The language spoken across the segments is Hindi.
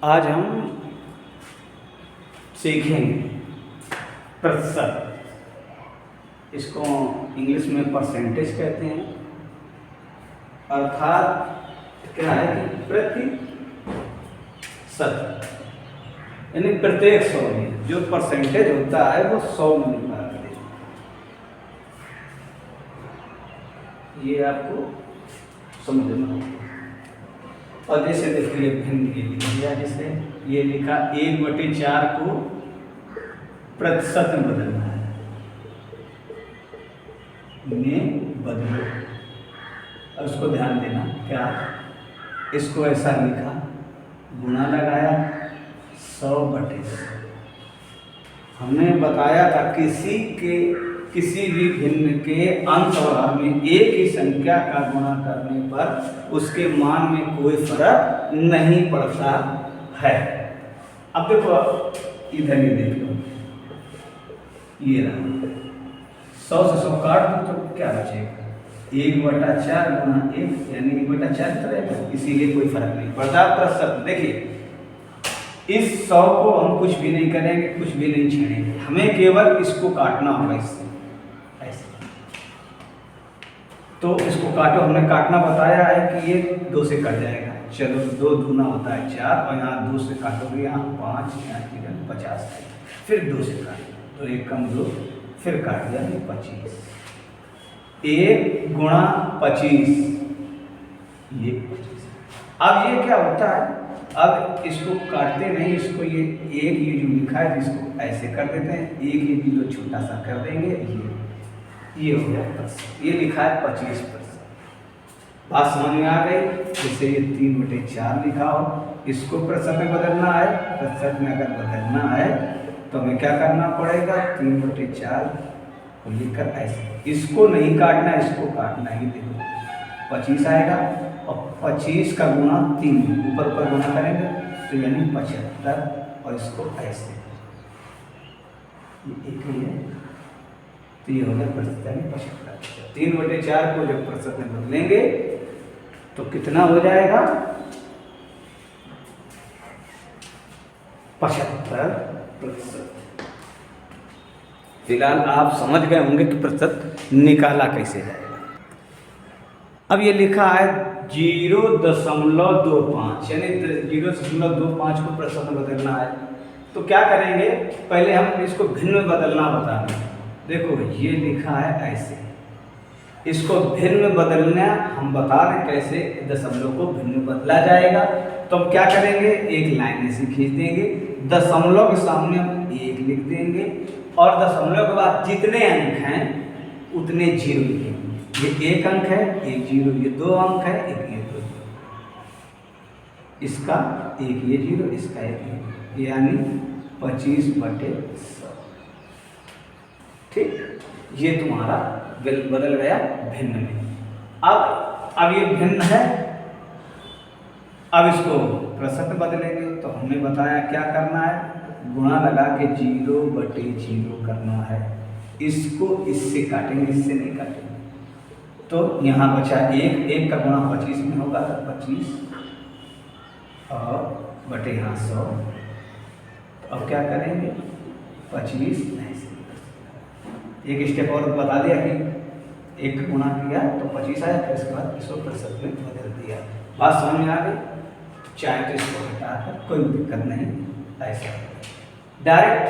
आज हम सीखेंगे प्रतिशत। इसको इंग्लिश में परसेंटेज कहते हैं। अर्थात क्या है कि प्रतिशत यानी प्रत्येक 100 में जो परसेंटेज होता है वो 100 में निकालते हैं। ये आपको समझना होगा। और जैसे देखिए भिन्न के लिया, जैसे ये लिखा 1/4 को प्रतिशत में बदलना है, में बदलो। और उसको ध्यान देना क्या, इसको ऐसा लिखा, गुणा लगाया 100/100। हमने बताया था किसी भी भिन्न के अंश और हर में एक ही संख्या का गुणा करने पर उसके मान में कोई फर्क नहीं पड़ता है। अब देखो, इधर ही देख लो, ये रहा 100 से 100 काट दो तो क्या बचेगा, 1/4 गुणा 1 यानी 1/4 रहेगा। इसीलिए कोई फर्क नहीं पड़ता प्रतिशत। देखिए इस 100 को हम कुछ भी नहीं करेंगे, कुछ भी नहीं छेड़ेंगे, हमें केवल इसको काटना होगा इससे ऐसे। तो इसको काटो, हमने काटना बताया है कि ये 2 से कट जाएगा। चलो 2 दूना होता है 4, और यहाँ 2 से काटोगे, यहाँ 5, यहाँ 50, फिर 2 से काटो तो 1 कम 2, फिर काट दिया 25। 1 गुणा 25, ये 25। अब ये क्या होता है, अब इसको काटते नहीं, इसको ये जो लिखा है जिसको ऐसे कर देते हैं, एक ये जीरो छोटा सा कर देंगे, ये हो गया प्रतिशत। ये लिखा है 25%। बात समझ में आ गई। जैसे ये 3/4 लिखा हो, इसको प्रतिशत में बदलना है। प्रतिशत में अगर बदलना है तो हमें क्या करना पड़ेगा, 3/4 को लिखकर ऐसे, इसको नहीं काटना, इसको काटना ही। देखो 25 आएगा और 25 का गुणा 3 ऊपर गुणा करेंगे तो यानी 75, और इसको ऐसे एक ही है, तो ये हो गया प्रतिशत यानी 75। 3/4 को जब प्रतिशत में बदलेंगे तो कितना हो जाएगा, 75%। फिलहाल आप समझ गए होंगे कि प्रतिशत निकाला कैसे जाएगा। अब ये लिखा है 0.25 यानी 0.25 को प्रतिशत में बदलना है। तो क्या करेंगे, पहले हम इसको भिन्न में बदलना बताएंगे। देखो ये लिखा है ऐसे, इसको भिन्न में बदलना हम बता दें कैसे दशमलव को भिन्न में बदला जाएगा। तो हम क्या करेंगे, एक लाइन ऐसे खींच देंगे, दशमलव के सामने हम 1 लिख देंगे, और दशमलव के बाद जितने अंक हैं उतने 0 लिखेंगे। ये 1 अंक है, 1 0, ये 2 अंक है, 1 ये 2, इसका 1 ये 0, इसका 1 यानी 25/100। ठीक, ये तुम्हारा बदल गया भिन्न में। अब ये भिन्न है, अब इसको प्रतिशत में बदलेंगे। तो हमने बताया क्या करना है, गुणा लगा के 0/0 करना है। इसको इससे काटेंगे, इससे नहीं काटेंगे। तो यहाँ बचा 1 का गुणा 25 में होगा तो 25 और बटे यहाँ 100। तो अब क्या करेंगे, 25 ऐसे एक स्टेप और बता दिया कि 1 गुणा किया तो 25 आया, फिर इसके बाद इसको प्रतिशत में बदल दिया। बात समझ में आ गई। चाहे तो इसको हटाकर कोई दिक्कत नहीं, ऐसा डायरेक्ट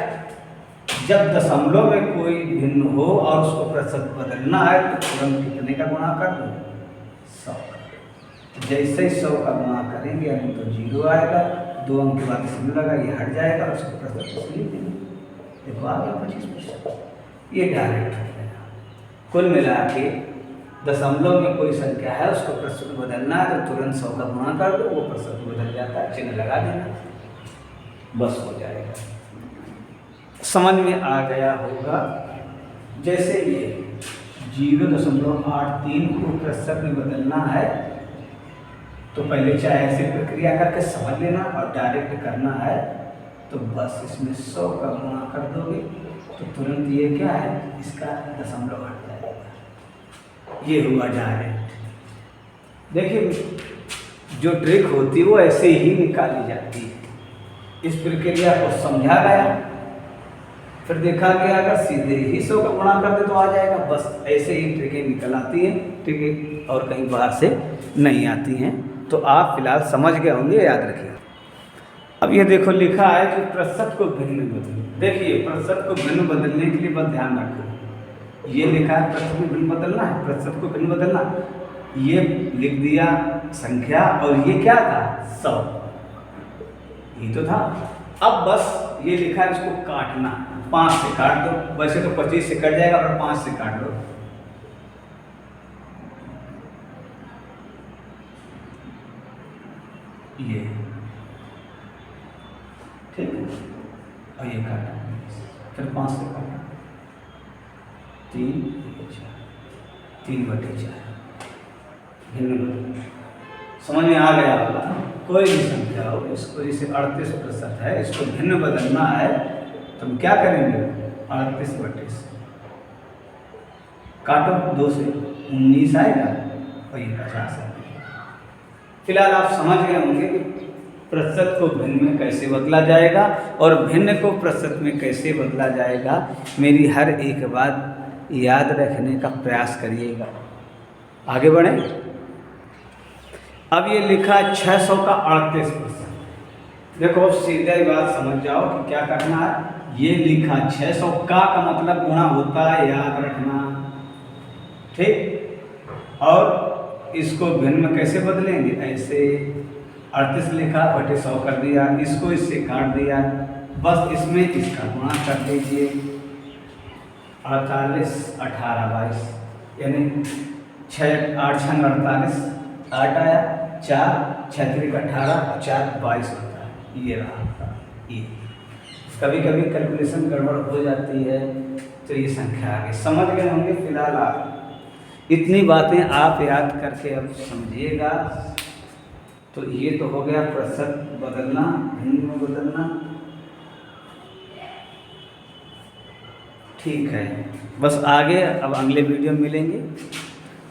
जब दशमलव में कोई भिन्न हो और उसको प्रतिशत बदलना है तो तुरंत कितने का गुणा कर दो, 100। जैसे ही 100 का गुणा करेंगे यानी तो 0 आएगा, 2 अंक के बाद इसमें लगा, ये हट जाएगा, उसको प्रतिशत लिख देंगे। देखो आ गया 25%। ये डायरेक्ट हो जाएगा। कुल मिला के दशमलव में कोई संख्या है उसको प्रतिशत में बदलना है तो तुरंत 100 का गुणा कर दो, वो प्रतिशत में बदल जाता है, चिन्ह लगा देना, बस हो जाएगा। समझ में आ गया होगा। जैसे ये 0.83 को प्रतिशत में बदलना है तो पहले चाहे ऐसे प्रक्रिया करके समझ लेना, और डायरेक्ट करना है तो बस इसमें 100 का गुणा कर दोगे तो तुरंत ये क्या है, इसका दशमलव हट जाएगा। ये हुआ डायरेक्ट। देखिए जो ट्रिक होती है वो ऐसे ही निकाली जाती है। इस प्रक्रिया को समझा गया, फिर देखा गया अगर सीधे ही 100 का गुणा कर दे तो आ जाएगा। बस ऐसे ही ट्रिकें निकल आती हैं, ठीक है, और कहीं बाहर से नहीं आती हैं। तो आप फिलहाल समझ गए होंगे, याद रखिए। अब ये देखो लिखा है कि प्रतिशत को भिन्न में बदलो। देखिए प्रतिशत को भिन्न बदलने के लिए बस ध्यान रखो, ये लिखा है प्रतिशत को भिन्न बदलना है, प्रतिशत को भिन्न बदलना, ये लिख दिया संख्या और ये क्या था 100, ये तो था। अब बस ये लिखा है इसको काटना, 5 से काट दो, वैसे तो 25 से कट जाएगा पर 5 से काट दो। ये ठीक है, और ये काटा, फिर 5 से काटा, 3/4 समझ में आ गया होगा। कोई भी संख्या हो, इसको जैसे 38% है, इसको भिन्न बदलना है तो हम क्या करेंगे, 38/40 काटो, 2 से 19 आएगा और ये 50 आएगा। फिलहाल आप समझ गए होंगे कि प्रतिशत को भिन्न में कैसे बदला जाएगा और भिन्न को प्रतिशत में कैसे बदला जाएगा। मेरी हर एक बात याद रखने का प्रयास करिएगा। आगे बढ़े। अब ये लिखा 600 का 38%। देखो अब सीधे बात समझ जाओ कि क्या करना है। ये लिखा 600 का मतलब गुणा होता है, याद रखना, ठीक। और इसको भिन्न में कैसे बदलेंगे, ऐसे 38 लिखा बटे 100 कर दिया, इसको इससे काट दिया, बस इसमें इसका गुणा कर दीजिए। 48 18 22 यानी 6 8 6 48, 8 आया, 4 6 3 18 और 4 22 होता है। ये रहा, ये कभी कभी कैलकुलेशन गड़बड़ हो जाती है तो ये संख्या आगे समझ गए होंगे। फिलहाल आप इतनी बातें आप याद करके अब समझिएगा। तो ये तो हो गया प्रतिशत बदलना, भिन्न में बदलना, ठीक है। बस आगे अब अगले वीडियो में मिलेंगे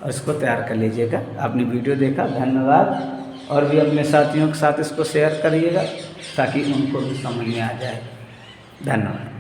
और इसको तैयार कर लीजिएगा। आपने वीडियो देखा, धन्यवाद। और भी अपने साथियों के साथ इसको शेयर करिएगा ताकि उनको भी समझ में आ जाए। धन्यवाद।